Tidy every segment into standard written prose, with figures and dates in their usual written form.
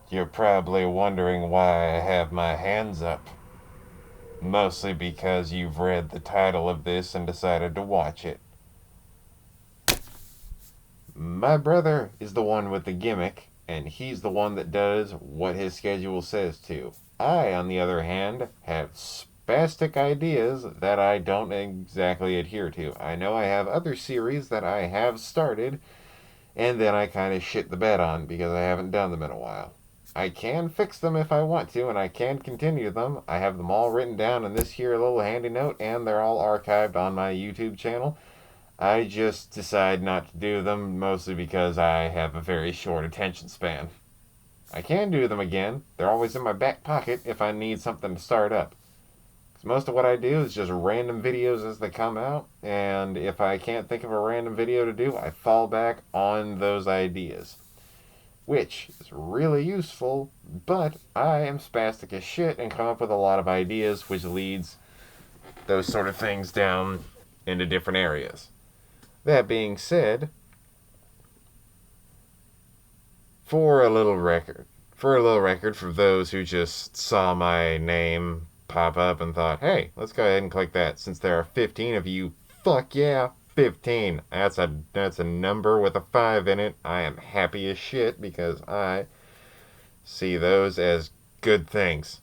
You're probably wondering why I have my hands up. Mostly because you've read the title of this and decided to watch it. My brother is the one with the gimmick, and he's the one that does what his schedule says to. I, on the other hand, have spastic ideas that I don't exactly adhere to. I know I have other series that I have started, and then I kind of shit the bed on because I haven't done them in a while. I can fix them if I want to, and I can continue them. I have them all written down in this here little handy note, and they're all archived on my YouTube channel. I just decide not to do them, mostly because I have a very short attention span. I can do them again. They're always in my back pocket if I need something to start up. Because most of what I do is just random videos as they come out, and if I can't think of a random video to do, I fall back on those ideas. Which is really useful, but I am spastic as shit and come up with a lot of ideas, which leads those sort of things down into different areas. That being said, for a little record, for those who just saw my name pop up and thought, hey, let's go ahead and click that. Since there are 15 of you, fuck yeah, 15. That's a number with a 5 in it. I am happy as shit because I see those as good things.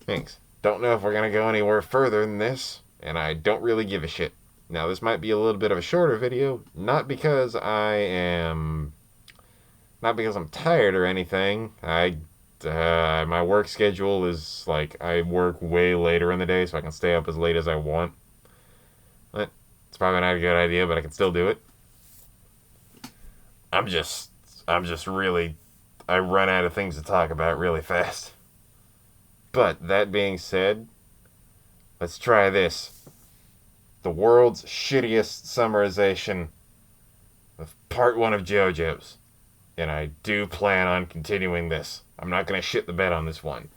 Thanks. Don't know if we're gonna go anywhere further than this, and I don't really give a shit. Now, this might be a little bit of a shorter video, not because I'm tired or anything. My work schedule is like I work way later in the day, so I can stay up as late as I want. But it's probably not a good idea, but I can still do it. I'm just, I'm just really, I run out of things to talk about really fast. But that being said, let's try this. The world's shittiest summarization of part 1 of Jojo's. And I do plan on continuing this. I'm not going to shit the bed on this one.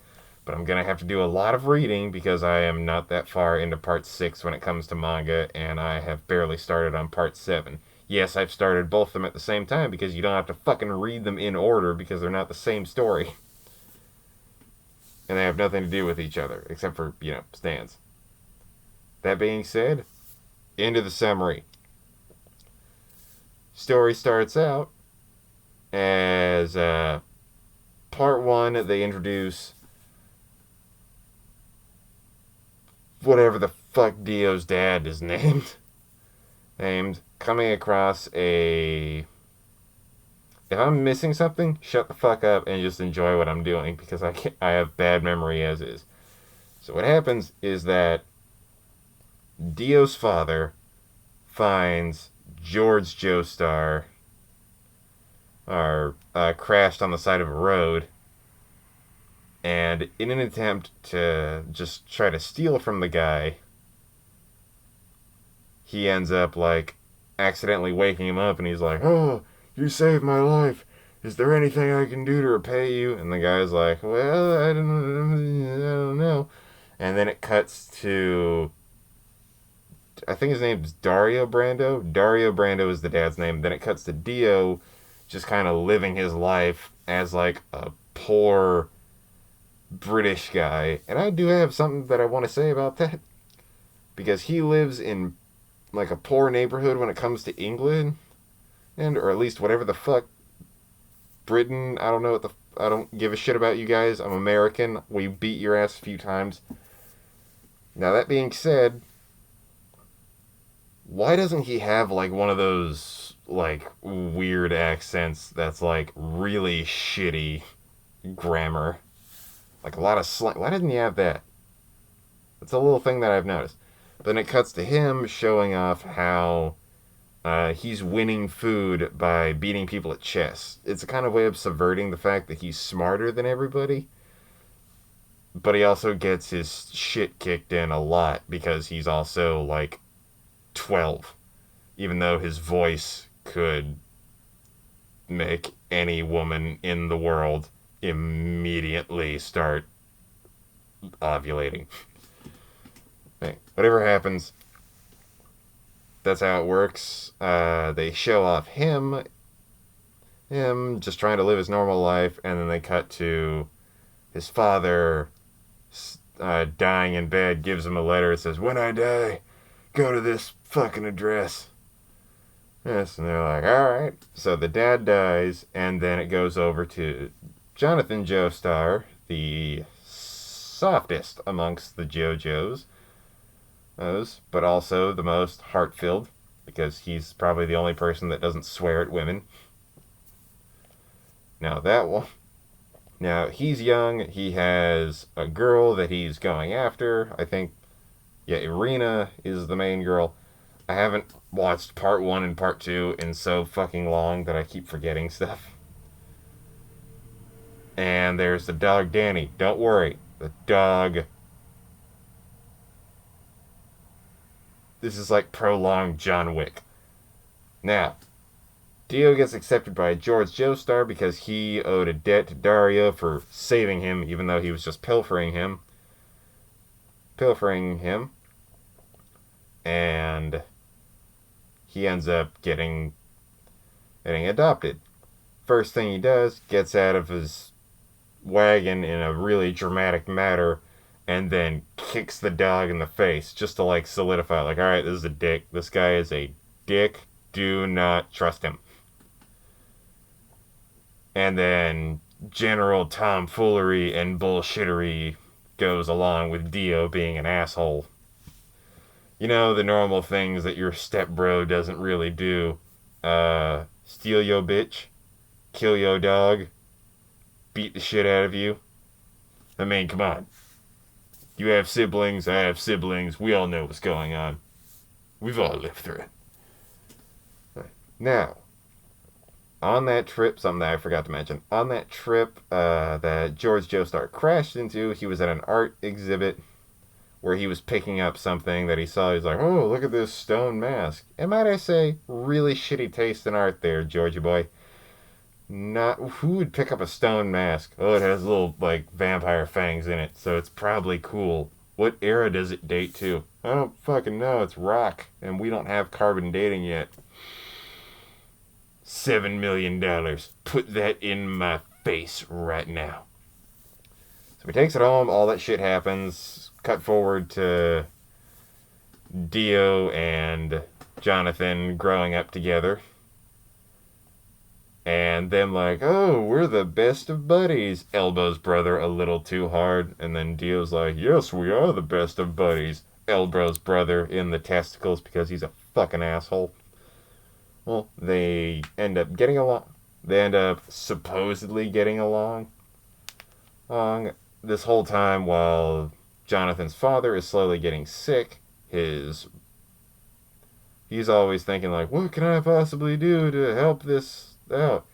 But I'm going to have to do a lot of reading because I am not that far into part 6 when it comes to manga, and I have barely started on part 7. Yes, I've started both of them at the same time because you don't have to fucking read them in order because they're not the same story. And they have nothing to do with each other, except for, stands. That being said, into the summary. Story starts out as part 1, they introduce whatever the fuck Dio's dad is named coming across a. If I'm missing something, shut the fuck up and just enjoy what I'm doing because I have bad memory as is. So what happens is that Dio's father finds George Joestar are crashed on the side of a road, and in an attempt to just try to steal from the guy, he ends up like accidentally waking him up, and he's like, "Oh, you saved my life. Is there anything I can do to repay you?" And the guy's like, "Well, I don't know." And then it cuts to, I think his name's Dario Brando. Dario Brando is the dad's name. Then it cuts to Dio just kind of living his life as like a poor British guy. And I do have something that I want to say about that. Because he lives in like a poor neighborhood when it comes to England. And, or at least whatever the fuck. Britain, I don't know what the. I don't give a shit about you guys. I'm American. We beat your ass a few times. Now, that being said, why doesn't he have like one of those like weird accents that's like really shitty grammar? Like a lot of slang. Why didn't he have that? That's a little thing that I've noticed. But then it cuts to him showing off how he's winning food by beating people at chess. It's a kind of way of subverting the fact that he's smarter than everybody. But he also gets his shit kicked in a lot because he's also like 12. Even though his voice could make any woman in the world immediately start ovulating. Whatever happens, that's how it works. They show off him him just trying to live his normal life, and then they cut to his father dying in bed, gives him a letter that says, "When I die, go to this fucking address." Yes, and they're like, alright. So the dad dies, and then it goes over to Jonathan Joestar, the softest amongst the JoJos, but also the most heart-filled, because he's probably the only person that doesn't swear at women. Now that one, now he's young. He has a girl that he's going after. I think, yeah, Irina is the main girl. I haven't watched part 1 and part 2 in so fucking long that I keep forgetting stuff. And there's the dog Danny. Don't worry, the dog. This is like prolonged John Wick. Now, Dio gets accepted by George Joestar because he owed a debt to Dario for saving him, even though he was just pilfering him. And he ends up getting adopted. First thing he does, gets out of his wagon in a really dramatic manner, and then kicks the dog in the face just to like solidify, like, alright, this is a dick. This guy is a dick. Do not trust him. And then general tomfoolery and bullshittery goes along with Dio being an asshole. You know, the normal things that your stepbro doesn't really do. Steal your bitch, kill your dog, beat the shit out of you. I mean, come on. You have siblings, I have siblings, we all know what's going on. We've all lived through it. Now, on that trip, something that I forgot to mention, on that trip that George Joestar crashed into, he was at an art exhibit where he was picking up something that he saw. He's like, oh, look at this stone mask. And might I say, really shitty taste in art there, Georgie boy. Not who would pick up a stone mask? Oh, it has little like vampire fangs in it, so it's probably cool. What era does it date to? I don't fucking know. It's rock, and we don't have carbon dating yet. $7 million. Put that in my face right now. So he takes it home. All that shit happens. Cut forward to Dio and Jonathan growing up together. And them like, oh, we're the best of buddies. Elbows brother a little too hard. And then Dio's like, yes, we are the best of buddies. Elbows brother in the testicles because he's a fucking asshole. Well, they end up getting along. They end up supposedly getting along. This whole time while Jonathan's father is slowly getting sick, he's always thinking like, what can I possibly do to help this out?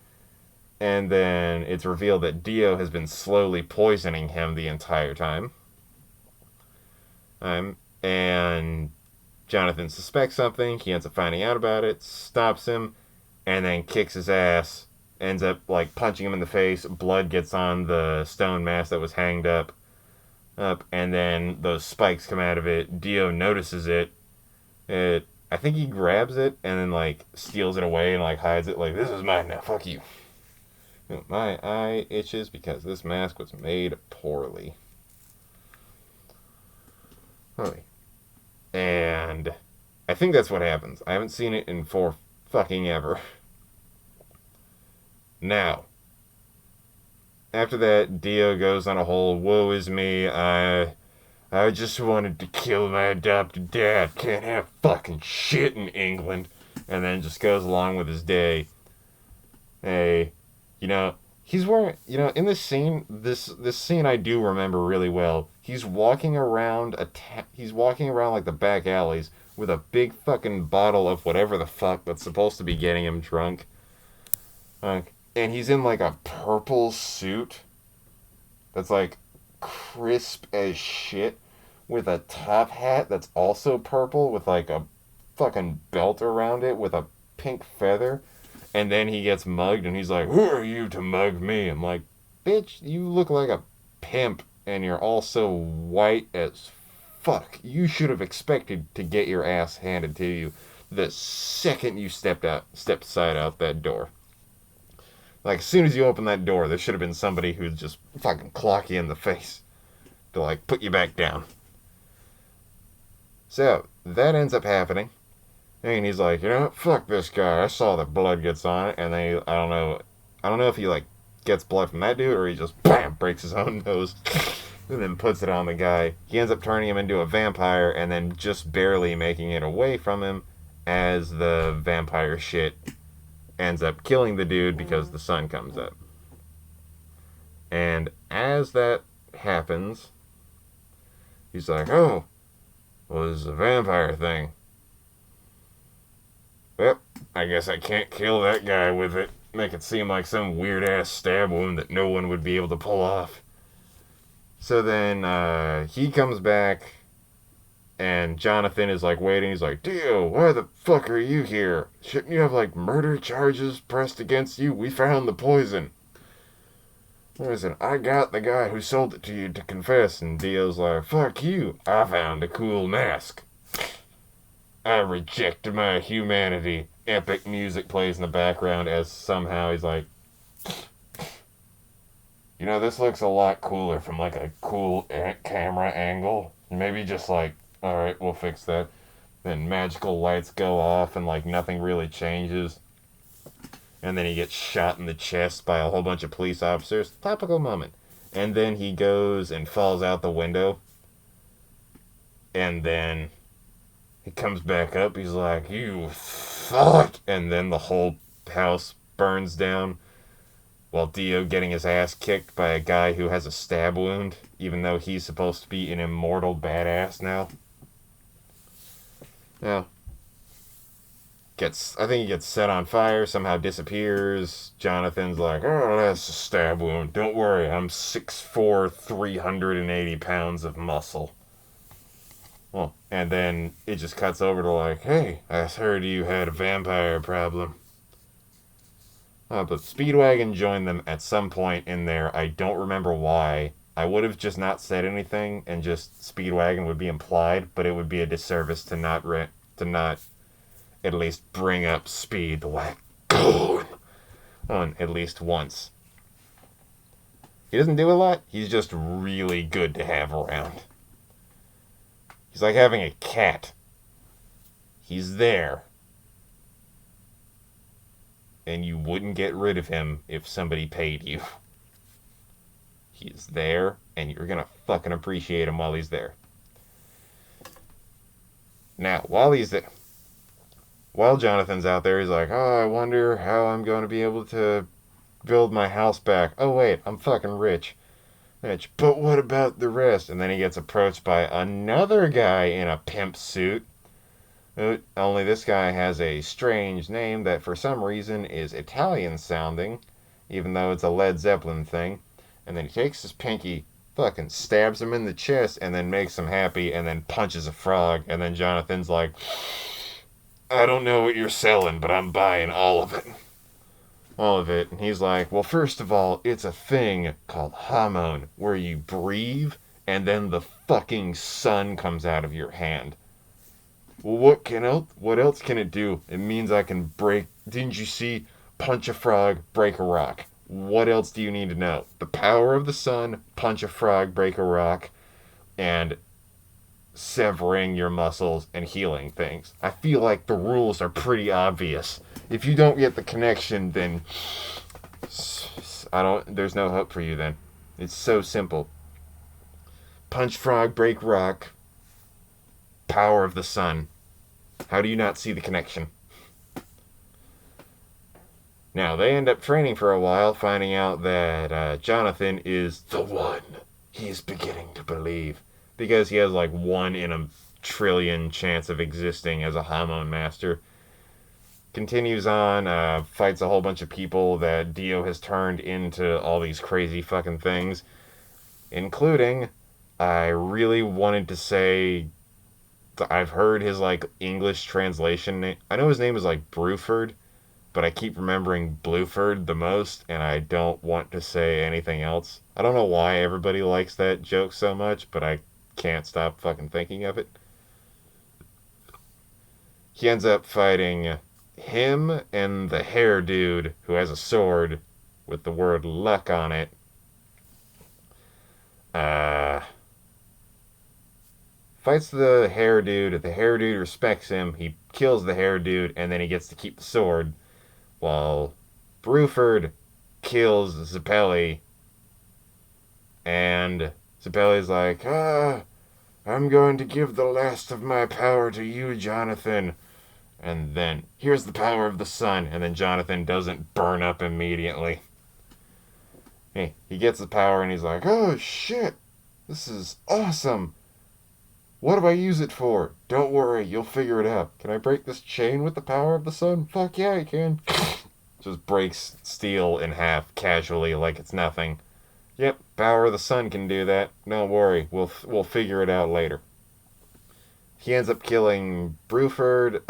And then it's revealed that Dio has been slowly poisoning him the entire time. And Jonathan suspects something. He ends up finding out about it, stops him, and then kicks his ass. Ends up like punching him in the face. Blood gets on the stone mask that was hanged up, and then those spikes come out of it. Dio notices it. I think he grabs it and then like steals it away and like hides it. Like, this is mine now. Fuck you. My eye itches because this mask was made poorly. Okay. And I think that's what happens. I haven't seen it in for fucking ever. Now, after that, Dio goes on a whole woe is me. I just wanted to kill my adopted dad. Can't have fucking shit in England. And then just goes along with his day. Hey, he's wearing, in this scene, this scene I do remember really well. He's walking around like the back alleys with a big fucking bottle of whatever the fuck that's supposed to be getting him drunk. And he's in like a purple suit that's like crisp as shit with a top hat that's also purple with like a fucking belt around it with a pink feather. And then he gets mugged and he's like, who are you to mug me? I'm like, bitch, you look like a pimp and you're also white as fuck. You should have expected to get your ass handed to you the second you stepped aside out that door. Like, as soon as you open that door, there should have been somebody who'd just fucking clock you in the face to, like, put you back down. So, that ends up happening. And he's like, you know what? Fuck this guy. I saw that blood gets on it. And then I don't know if he, like, gets blood from that dude or he just, bam, breaks his own nose and then puts it on the guy. He ends up turning him into a vampire and then just barely making it away from him as the vampire shit ends up killing the dude because the sun comes up. And as that happens, he's like, oh, well, this is a vampire thing. Yep, I guess I can't kill that guy with it. Make it seem like some weird ass stab wound that no one would be able to pull off. So then he comes back, and Jonathan is like waiting. He's like, Dio, why the fuck are you here? Shouldn't you have like murder charges pressed against you? We found the poison. Listen, I got the guy who sold it to you to confess. And Dio's like, fuck you. I found a cool mask. I reject my humanity. Epic music plays in the background as somehow he's like, you know, this looks a lot cooler from like a cool camera angle. Maybe just like, alright, we'll fix that. Then magical lights go off and like nothing really changes. And then he gets shot in the chest by a whole bunch of police officers. Topical moment. And then he goes and falls out the window. And then he comes back up. He's like, you fuck. And then the whole house burns down. While Dio getting his ass kicked by a guy who has a stab wound. Even though he's supposed to be an immortal badass now. Now, I think he gets set on fire, somehow disappears. Jonathan's like, oh, that's a stab wound. Don't worry, I'm 6'4", 380 pounds of muscle. Well, and then it just cuts over to like, hey, I heard you had a vampire problem. But Speedwagon joined them at some point in there. I don't remember why. I would have just not said anything and just Speedwagon would be implied, but it would be a disservice to not at least bring up Speedwagon on at least once. He doesn't do a lot. He's just really good to have around. He's like having a cat. He's there. And you wouldn't get rid of him if somebody paid you. He's there, and you're gonna fucking appreciate him while he's there. Now, while Jonathan's out there, he's like, oh, I wonder how I'm going to be able to build my house back. Oh, wait, I'm fucking rich. But what about the rest? And then he gets approached by another guy in a pimp suit. Only this guy has a strange name that for some reason is Italian sounding, even though it's a Led Zeppelin thing. And then he takes his pinky, fucking stabs him in the chest, and then makes him happy, and then punches a frog. And then Jonathan's like, I don't know what you're selling, but I'm buying all of it. All of it. And he's like, well, first of all, it's a thing called hormone, where you breathe, and then the fucking sun comes out of your hand. Well, what else can it do? It means I can break... Didn't you see? Punch a frog, break a rock. What else do you need to know? The power of the sun, punch a frog, break a rock, and severing your muscles and healing things. I feel like the rules are pretty obvious. If you don't get the connection, then there's no hope for you then. It's so simple. Punch frog, break rock, power of the sun. How do you not see the connection? Now, they end up training for a while, finding out that Jonathan is the one he's beginning to believe. Because he has like 1 in a trillion chance of existing as a hormone master. Continues on, fights a whole bunch of people that Dio has turned into all these crazy fucking things. Including, I really wanted to say... I've heard his like English translation name. I know his name is like Bruford, but I keep remembering Bluford the most, and I don't want to say anything else. I don't know why everybody likes that joke so much, but I can't stop fucking thinking of it. He ends up fighting him and the hair dude who has a sword with the word luck on it. Fights the hair dude. The hair dude respects him. He kills the hair dude, and then he gets to keep the sword. While Bruford kills Zappelli, and Zappelli's like, I'm going to give the last of my power to you, Jonathan. And then, here's the power of the sun. And then Jonathan doesn't burn up immediately. Hey, he gets the power and he's like, oh shit, this is awesome. What do I use it for? Don't worry, you'll figure it out. Can I break this chain with the power of the sun? Fuck yeah, I can. Just breaks steel in half casually like it's nothing. Yep, power of the sun can do that. Don't worry, we'll figure it out later. He ends up killing Bruford.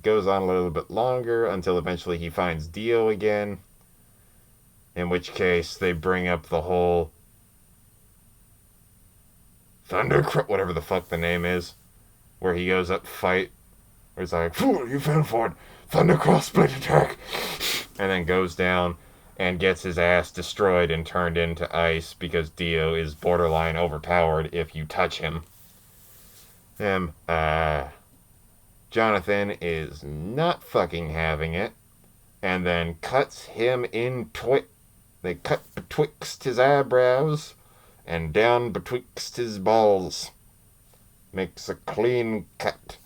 Goes on a little bit longer until eventually he finds Dio again. In which case they bring up the whole whatever the fuck the name is, where he goes up to fight. Where he's like, fool, you fell for it. Thundercross split attack. And then goes down and gets his ass destroyed and turned into ice because Dio is borderline overpowered if you touch him. Jonathan is not fucking having it, and then cuts him in They cut betwixt his eyebrows and down betwixt his balls. Makes a clean cut.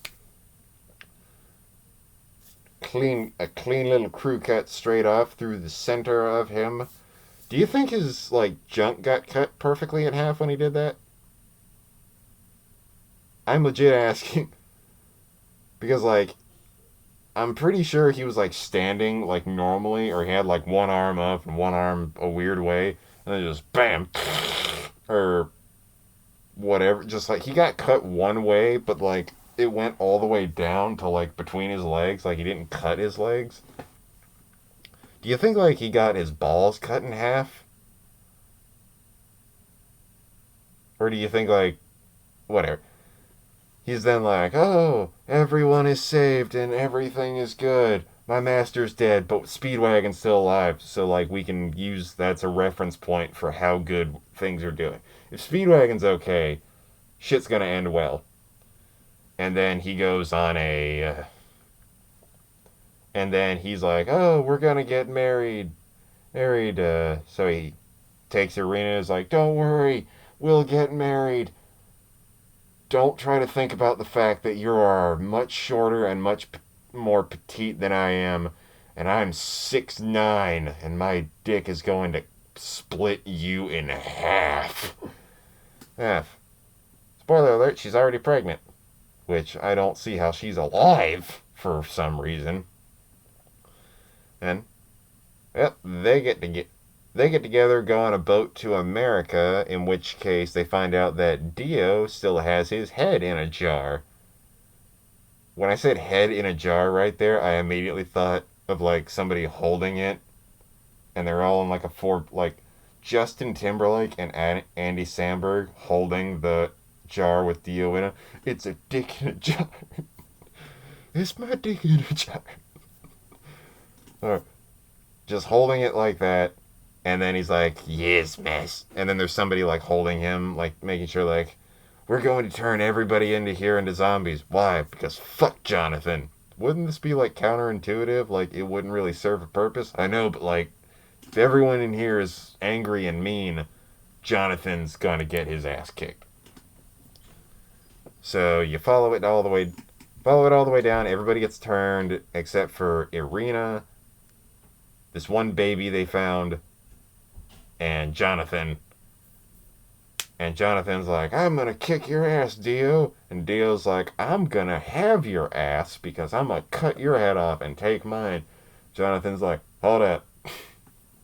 A clean little crew cut straight off through the center of him. Do you think his, junk got cut perfectly in half when he did that? I'm legit asking. Because, I'm pretty sure he was, standing, normally, or he had, one arm up and one arm a weird way, and then just bam! Or whatever. Just, he got cut one way, but, it went all the way down to, between his legs. He didn't cut his legs. Do you think, he got his balls cut in half? Or do you think, whatever. He's then like, oh, everyone is saved and everything is good. My master's dead, but Speedwagon's still alive. So, we can use that's a reference point for how good things are doing. If Speedwagon's okay, shit's gonna end well. And then he goes on and then he's like, oh, we're gonna get married. So he takes Irina and is like, don't worry, we'll get married. Don't try to think about the fact that you are much shorter and much more petite than I am, and I'm 6'9", and my dick is going to split you in half. Spoiler alert, she's already pregnant, which I don't see how she's alive for some reason. And, they get together, go on a boat to America, in which case they find out that Dio still has his head in a jar. When I said head in a jar right there, I immediately thought of, somebody holding it, and they're all in Justin Timberlake and Andy Samberg holding the jar with Dio in it. It's a dick in a jar. It's my dick in a jar. Just holding it like that. And then he's like, yes, miss. And then there's somebody, holding him, making sure, we're going to turn everybody into zombies. Why? Because fuck Jonathan. Wouldn't this be, counterintuitive? It wouldn't really serve a purpose? I know, but, if everyone in here is angry and mean, Jonathan's gonna get his ass kicked. So, you follow it all the way down. Everybody gets turned, except for Irina, this one baby they found, and Jonathan. And Jonathan's like, I'm gonna kick your ass, Dio. And Dio's like, I'm gonna have your ass because I'm gonna cut your head off and take mine. Jonathan's like, hold up.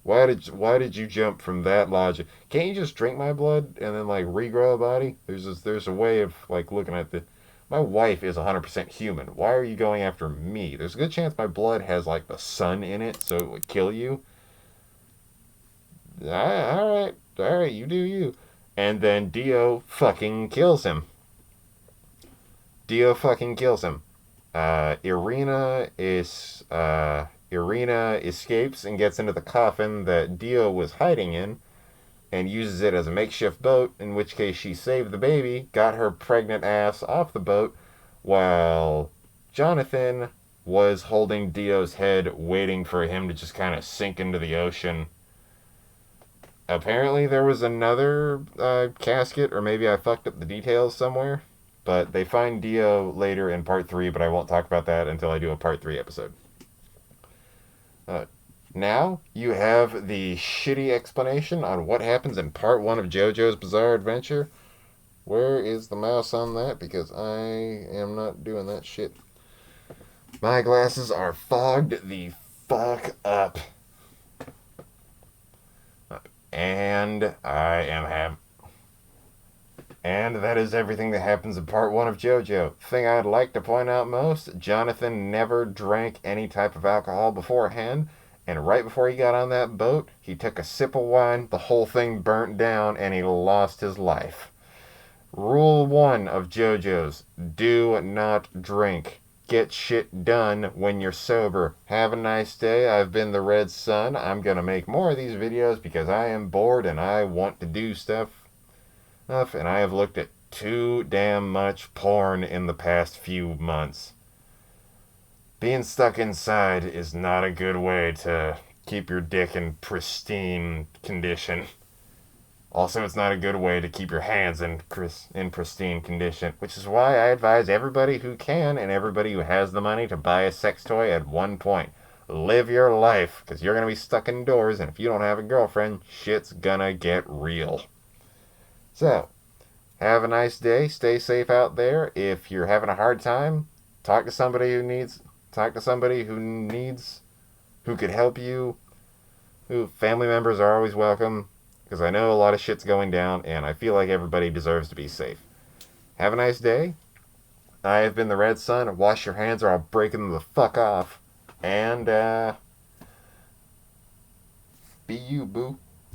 Why did you jump from that logic? Can't you just drink my blood and then regrow a body? There's a way of looking at the. My wife is 100% human. Why are you going after me? There's a good chance my blood has the sun in it, so it would kill you. All right, you do you. And then Dio fucking kills him. Irina is Irina escapes and gets into the coffin that Dio was hiding in and uses it as a makeshift boat, in which case she saved the baby, got her pregnant ass off the boat, while Jonathan was holding Dio's head, waiting for him to just kind of sink into the ocean. Apparently, there was another casket, or maybe I fucked up the details somewhere. But they find Dio later in part 3, but I won't talk about that until I do a part 3 episode. Uh, Now, you have the shitty explanation on what happens in part 1 of JoJo's Bizarre Adventure. Where is the mouse on that? Because I am not doing that shit. My glasses are fogged the fuck up. And And that is everything that happens in part 1 of JoJo. Thing I'd like to point out most, Jonathan never drank any type of alcohol beforehand, and right before he got on that boat, he took a sip of wine, the whole thing burnt down, and he lost his life. Rule 1 of JoJo's, do not drink. Get shit done when you're sober. Have a nice day. I've been the Red Sun. I'm gonna make more of these videos because I am bored and I want to do stuff. And I have looked at too damn much porn in the past few months. Being stuck inside is not a good way to keep your dick in pristine condition. Also, it's not a good way to keep your hands in pristine condition, which is why I advise everybody who can and everybody who has the money to buy a sex toy at one point. Live your life, because you're going to be stuck indoors, and if you don't have a girlfriend, shit's gonna get real. So, have a nice day. Stay safe out there. If you're having a hard time, talk to somebody who could help you. Family members are always welcome, because I know a lot of shit's going down, and I feel like everybody deserves to be safe. Have a nice day. I have been the Red Sun. Wash your hands or I'll break them the fuck off. And, be you, boo.